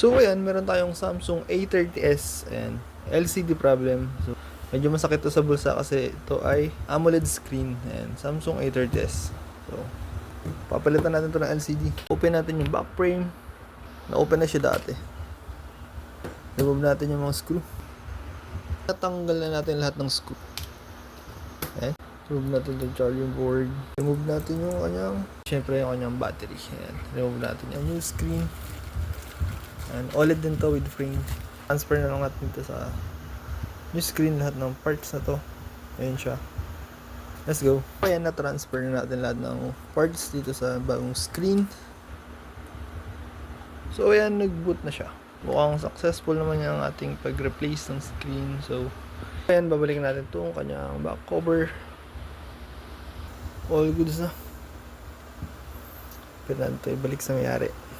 So ayan, meron tayong Samsung A30s and LCD problem. So medyo masakit to sa bulsa kasi ito ay AMOLED screen and Samsung A30s. So papalitan natin to ng LCD. Open natin yung back frame. Na-open na siya dati. Remove natin yung mga screw. Tatanggal na natin lahat ng screw. Ayan. Remove natin yung charging board. Remove natin yung kanyang, syempre yung kanyang battery. Ayan. Remove natin yung new screen. And OLED din to with frame. Transfer na lang natin ito sa new screen, lahat ng parts na to. Ayan siya. Let's go. Ayan, na-transfer na natin lahat ng parts dito sa bagong screen. So ayan, nag-boot na siya. Mukhang successful naman yung ating pag-replace ng screen. So ayan, babalikan natin itong kanyang back cover. All goods na. Pwede natin ito ibalik sa mayari.